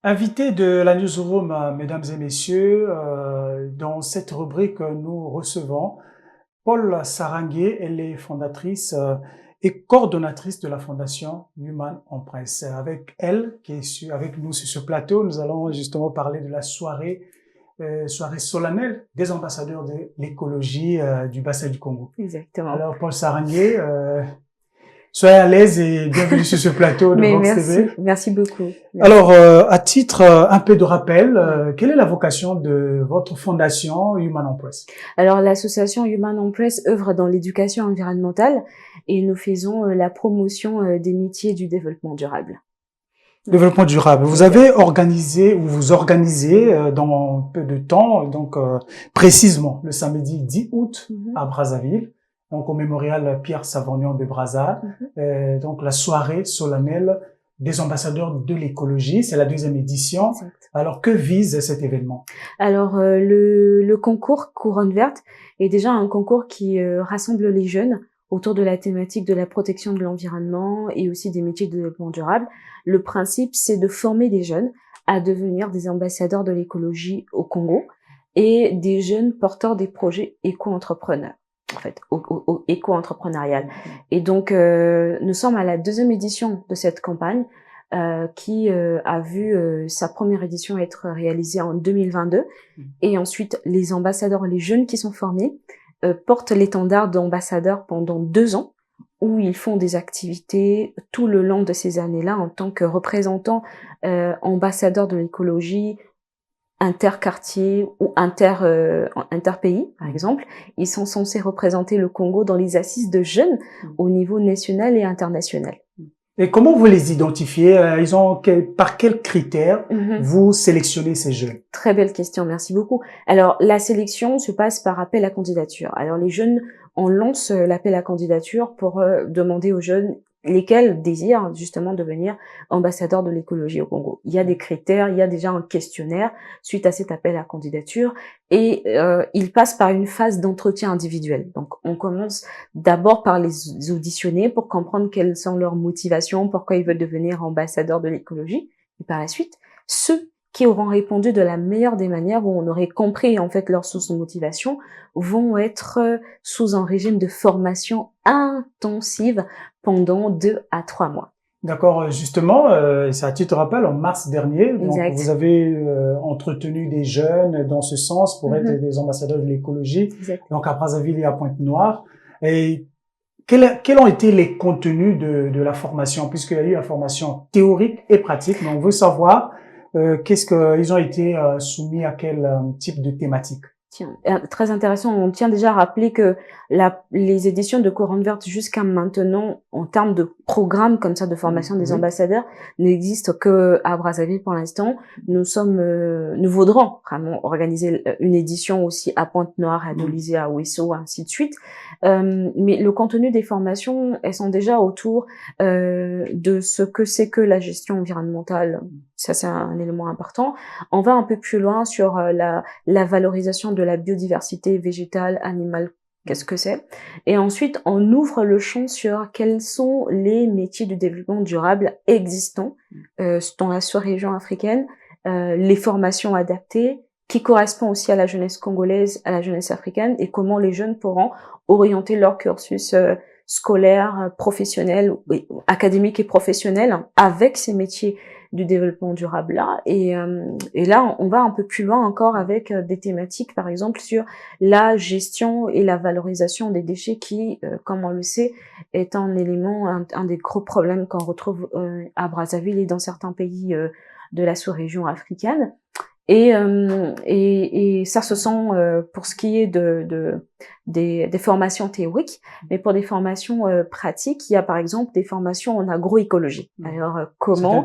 Invité de la Newsroom, mesdames et messieurs, dans cette rubrique, nous recevons Paul Sarangué. Elle est fondatrice et coordonnatrice de la Fondation Human en Presse. Avec elle, qui est avec nous sur ce plateau, nous allons justement parler de la soirée solennelle des ambassadeurs de l'écologie du bassin du Congo. Exactement. Alors, Paul Sarangué, soyez à l'aise et bienvenue sur ce plateau de Mais Vox merci, TV. merci beaucoup. Merci. Alors, à titre un peu de rappel, quelle est la vocation de votre fondation Human en Presse? Alors, l'association Human on Press œuvre dans l'éducation environnementale et nous faisons la promotion des métiers du développement durable. Développement durable. Vous avez organisé ou vous organisez dans peu de temps, donc précisément le samedi 10 août à Brazzaville, donc au mémorial Pierre Savagnin de Brazza, donc la soirée solennelle des ambassadeurs de l'écologie. C'est la deuxième édition. Exact. Alors, que vise cet événement? Alors, le concours Couronne Verte est déjà un concours qui rassemble les jeunes autour de la thématique de la protection de l'environnement et aussi des métiers de développement durable. Le principe, c'est de former des jeunes à devenir des ambassadeurs de l'écologie au Congo et des jeunes porteurs des projets éco-entrepreneurs, en fait, éco-entrepreneurial. Et donc, nous sommes à la deuxième édition de cette campagne qui a vu sa première édition être réalisée en 2022. Et ensuite, les ambassadeurs, les jeunes qui sont formés, portent l'étendard d'ambassadeurs pendant 2 ans, où ils font des activités tout le long de ces années-là en tant que représentants ambassadeurs de l'écologie, interquartier ou interpays, par exemple. Ils sont censés représenter le Congo dans les assises de jeunes au niveau national et international. Et comment vous les identifiez? Par quels critères vous sélectionnez ces jeunes? Très belle question, merci beaucoup. Alors, la sélection se passe par appel à candidature. Alors, les jeunes, on lance l'appel à candidature pour demander aux jeunes lesquels désirent justement devenir ambassadeurs de l'écologie au Congo. Il y a des critères, il y a déjà un questionnaire suite à cet appel à candidature et il passe par une phase d'entretien individuel. Donc, on commence d'abord par les auditionner pour comprendre quelles sont leurs motivations, pourquoi ils veulent devenir ambassadeurs de l'écologie. Et par la suite, ceux qui auront répondu de la meilleure des manières, où on aurait compris en fait leur source de motivation, vont être sous un régime de formation intensive pendant 2 à 3 mois. D'accord, justement, c'est à titre de rappel, en mars dernier, donc Exact. vous avez entretenu des jeunes dans ce sens pour être des ambassadeurs de l'écologie, donc à Brazzaville et à Pointe-Noire. Et quels ont été les contenus de la formation, puisqu'il y a eu la formation théorique et pratique, mais on veut savoir ils ont été soumis à quel type de thématique? Tiens, très intéressant. On tient déjà à rappeler que les éditions de Couronne Verte jusqu'à maintenant, en termes de programme comme ça de formation des ambassadeurs, n'existent que à Brazzaville pour l'instant. Nous voudrons vraiment organiser une édition aussi à Pointe-Noire, à Dolizé, à Ouesso, ainsi de suite. Mais le contenu des formations, elles sont déjà autour de ce que c'est que la gestion environnementale. Ça, c'est un élément important. On va un peu plus loin sur la valorisation de la biodiversité végétale, animale, qu'est-ce que c'est. Et ensuite, on ouvre le champ sur quels sont les métiers du développement durable existants dans la sous-région africaine, les formations adaptées, qui correspondent aussi à la jeunesse congolaise, à la jeunesse africaine, et comment les jeunes pourront orienter leur cursus scolaire, professionnel, académique et professionnel avec ces métiers du développement durable là. Et là, on va un peu plus loin encore avec des thématiques, par exemple, sur la gestion et la valorisation des déchets qui, comme on le sait, est un élément, un des gros problèmes qu'on retrouve à Brazzaville et dans certains pays de la sous-région africaine. Et ça, ce sont pour ce qui est des formations théoriques, mais pour des formations pratiques, il y a par exemple des formations en agroécologie. Alors, comment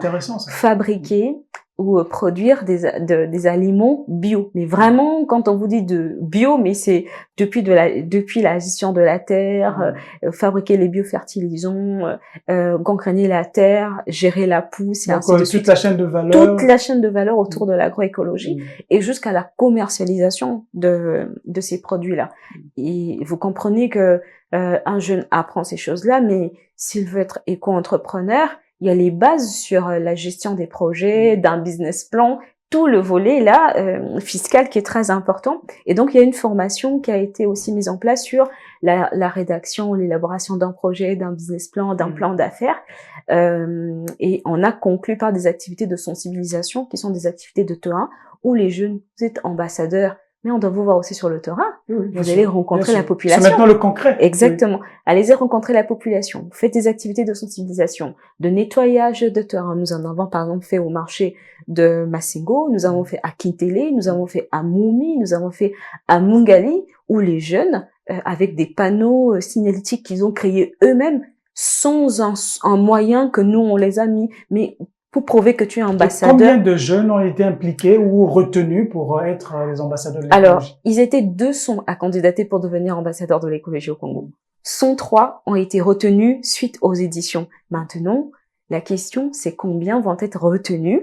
fabriquer ou produire des aliments bio. Mais vraiment, quand on vous dit de bio, mais c'est depuis la gestion de la terre, fabriquer les biofertilisants, gangréner la terre, gérer la pousse, et ainsi de suite. Toute la chaîne de valeur. Toute la chaîne de valeur autour de l'agroécologie et jusqu'à la commercialisation de ces produits-là. Et vous comprenez que un jeune apprend ces choses-là, mais s'il veut être éco-entrepreneur, il y a les bases sur la gestion des projets, d'un business plan, tout le volet là fiscal qui est très important. Et donc il y a une formation qui a été aussi mise en place sur la rédaction, l'élaboration d'un projet, d'un business plan, d'un plan d'affaires. Et on a conclu par des activités de sensibilisation qui sont des activités de terrain où les jeunes, vous êtes ambassadeurs, mais on doit vous voir aussi sur le terrain. Oui, vous allez rencontrer la population. C'est maintenant le concret. Exactement. Oui. Allez-y rencontrer la population. Vous faites des activités de sensibilisation, de nettoyage de terrain. Nous en avons par exemple fait au marché de Massingo, nous avons fait à Kintele, nous avons fait à Moumi, nous avons fait à Mungali, où les jeunes, avec des panneaux signalétiques qu'ils ont créés eux-mêmes, sans un moyen que nous on les a mis, mais pour prouver que tu es ambassadeur. Combien de jeunes ont été impliqués ou retenus pour être les ambassadeurs de l'écologie? Alors, ils étaient 200 à candidater pour devenir ambassadeurs de l'écologie au Congo. 103 ont été retenus suite aux éditions. Maintenant, la question, c'est combien vont être retenus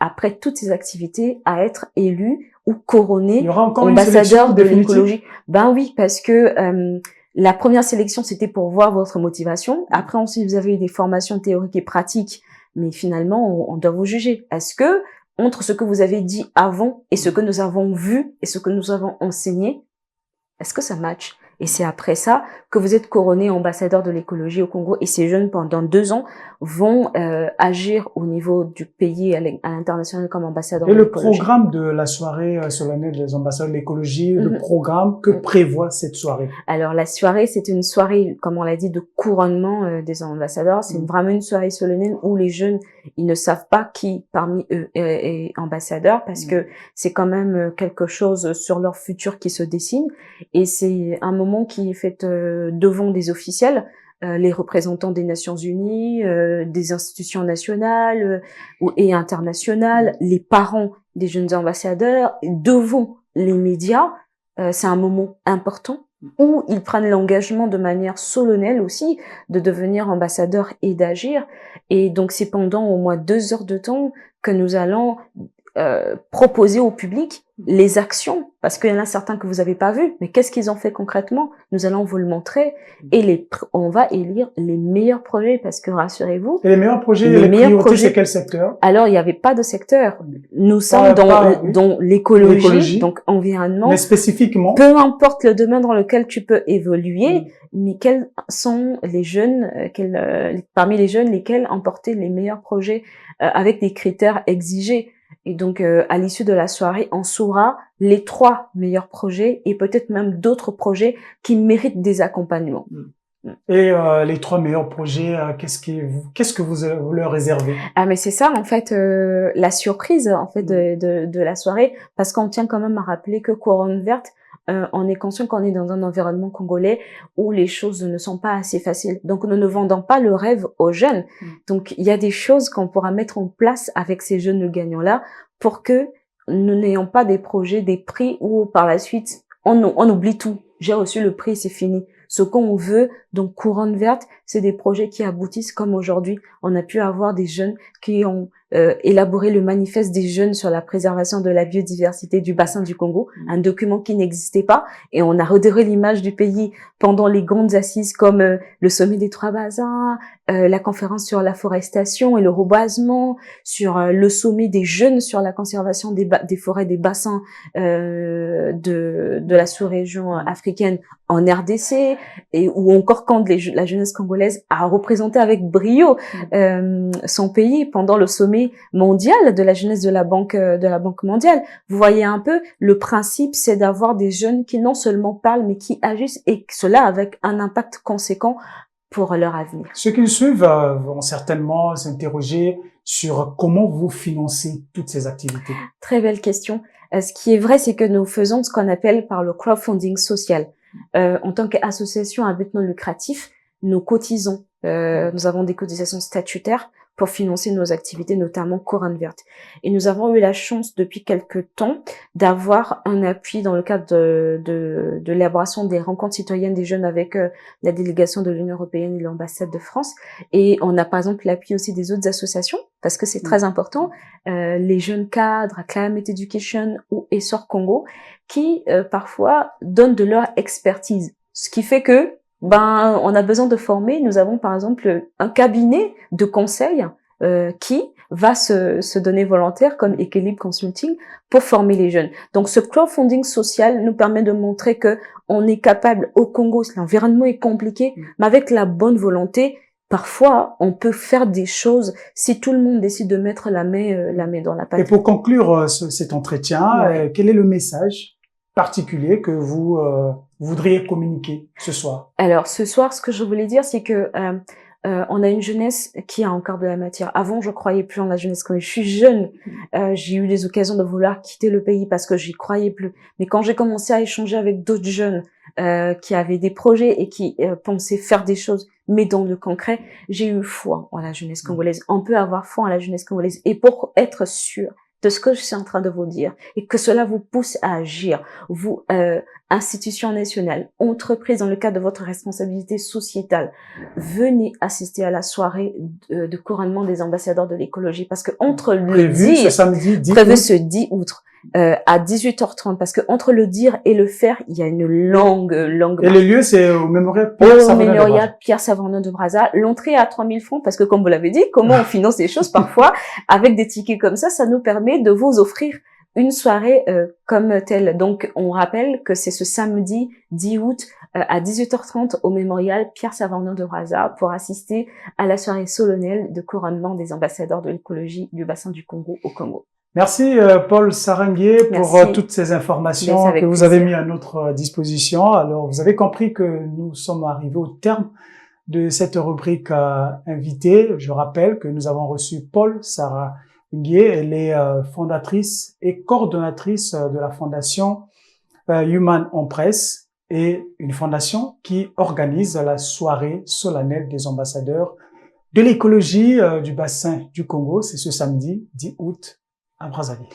après toutes ces activités à être élus ou couronnés ambassadeurs de l'écologie? Ben oui, parce que la première sélection, c'était pour voir votre motivation. Après, ensuite, vous avez eu des formations théoriques et pratiques. Mais finalement, on doit vous juger. Est-ce que, entre ce que vous avez dit avant et ce que nous avons vu et ce que nous avons enseigné, est-ce que ça match? Et c'est après ça que vous êtes couronné ambassadeur de l'écologie au Congo. Et ces jeunes, pendant 2 ans, vont agir au niveau du pays à l'international comme ambassadeur de l'écologie. Et le programme de la soirée solennelle des ambassadeurs de l'écologie, le programme que prévoit cette soirée? Alors, la soirée, c'est une soirée, comme on l'a dit, de couronnement des ambassadeurs. C'est vraiment une soirée solennelle où les jeunes, ils ne savent pas qui parmi eux est ambassadeur parce que c'est quand même quelque chose sur leur futur qui se dessine. Et c'est un moment qui est fait devant des officiels, les représentants des Nations Unies, des institutions nationales et internationales, les parents des jeunes ambassadeurs, devant les médias. C'est un moment important où ils prennent l'engagement de manière solennelle aussi de devenir ambassadeurs et d'agir. Et donc c'est pendant au moins 2 heures de temps que nous allons proposer au public les actions, parce qu'il y en a certains que vous n'avez pas vus, mais qu'est-ce qu'ils ont fait concrètement? Nous allons vous le montrer et on va élire les meilleurs projets, parce que rassurez-vous. Et les meilleurs projets, les priorités, c'est quel secteur? Alors, il n'y avait pas de secteur. Nous sommes dans l'écologie, donc environnement. Mais spécifiquement. Peu importe le domaine dans lequel tu peux évoluer, mais quels sont les jeunes, parmi les jeunes, lesquels ont porté les meilleurs projets avec des critères exigés. Et donc, à l'issue de la soirée, on saura les 3 meilleurs projets et peut-être même d'autres projets qui méritent des accompagnements. Et les 3 meilleurs projets, qu'est-ce que vous leur réservez? Ah, mais c'est ça, en fait, la surprise, en fait, de la soirée, parce qu'on tient quand même à rappeler que Couronne Verte, on est conscient qu'on est dans un environnement congolais où les choses ne sont pas assez faciles. Donc, nous ne vendons pas le rêve aux jeunes. Donc, il y a des choses qu'on pourra mettre en place avec ces jeunes gagnants-là pour que nous n'ayons pas des projets, des prix où par la suite, on oublie tout. J'ai reçu le prix, c'est fini. Ce qu'on veut, donc Couronne Verte, c'est des projets qui aboutissent comme aujourd'hui. On a pu avoir des jeunes qui ont élaboré le manifeste des jeunes sur la préservation de la biodiversité du bassin du Congo, un document qui n'existait pas, et on a redoré l'image du pays pendant les grandes assises comme le sommet des 3 bassins, la conférence sur la forestation et le reboisement, sur le sommet des jeunes sur la conservation des forêts des bassins de la sous-région africaine en RDC, et ou encore quand la jeunesse congolaise a représenté avec brio son pays pendant le sommet mondial de la jeunesse de la Banque mondiale. Vous voyez un peu, le principe, c'est d'avoir des jeunes qui non seulement parlent, mais qui agissent, et cela avec un impact conséquent pour leur avenir. Ceux qui nous suivent vont certainement s'interroger sur comment vous financez toutes ces activités. Très belle question. Ce qui est vrai, c'est que nous faisons ce qu'on appelle par le crowdfunding social. En tant qu'association à but non lucratif, nous cotisons. Nous avons des cotisations statutaires pour financer nos activités, notamment Couronne Verte. Et nous avons eu la chance depuis quelques temps d'avoir un appui dans le cadre de l'élaboration des rencontres citoyennes des jeunes avec la délégation de l'Union européenne et l'ambassade de France. Et on a par exemple l'appui aussi des autres associations, parce que c'est très important, les jeunes cadres à Climate Education ou Essor Congo, qui parfois donnent de leur expertise. Ce qui fait que on a besoin de former. Nous avons par exemple un cabinet de conseil qui va se donner volontaire comme Equilibre Consulting pour former les jeunes. Donc, ce crowdfunding social nous permet de montrer que on est capable au Congo, l'environnement est compliqué, mais avec la bonne volonté, parfois, on peut faire des choses si tout le monde décide de mettre la main dans la pâte. Et pour conclure cet entretien, Ouais. quel est le message particulier que vous voudriez communiquer ce soir? Alors, ce soir, ce que je voulais dire, c'est que on a une jeunesse qui a encore de la matière. Avant, je croyais plus en la jeunesse. Quand je suis jeune, j'ai eu des occasions de vouloir quitter le pays parce que j'y croyais plus. Mais quand j'ai commencé à échanger avec d'autres jeunes qui avaient des projets et qui pensaient faire des choses, mais dans le concret, j'ai eu foi en la jeunesse congolaise. On peut avoir foi en la jeunesse congolaise. Et pour être sûr de ce que je suis en train de vous dire et que cela vous pousse à agir, vous, institutions nationales, entreprises dans le cadre de votre responsabilité sociétale, venez assister à la soirée de couronnement des ambassadeurs de l'écologie parce que entre le Prévu ce dire, samedi 10 prévu août. ce 10 août, à 18h30 parce que entre le dire et le faire, il y a une longue Et le lieu, c'est au mémorial au Pierre-Savorgnan de Brazza. mémorial Pierre-Savorgnan de Brazza. L'entrée est à 3000 francs parce que, comme vous l'avez dit, comment on finance les choses parfois avec des tickets comme ça nous permet de vous offrir une soirée comme telle. Donc, on rappelle que c'est ce samedi 10 août à 18h30 au mémorial Pierre-Savorgnan de Brazza pour assister à la soirée solennelle de couronnement des ambassadeurs de l'écologie du bassin du Congo au Congo. Merci Paul Sarangué pour Merci. toutes ces informations Merci, avec que vous plaisir. avez mis à notre disposition. Alors, vous avez compris que nous sommes arrivés au terme de cette rubrique invitée. Je rappelle que nous avons reçu Paul Sarangué. Elle est fondatrice et coordonnatrice de la fondation Human on Press et une fondation qui organise la soirée solennelle des ambassadeurs de l'écologie du bassin du Congo. C'est ce samedi 10 août à Brazzaville.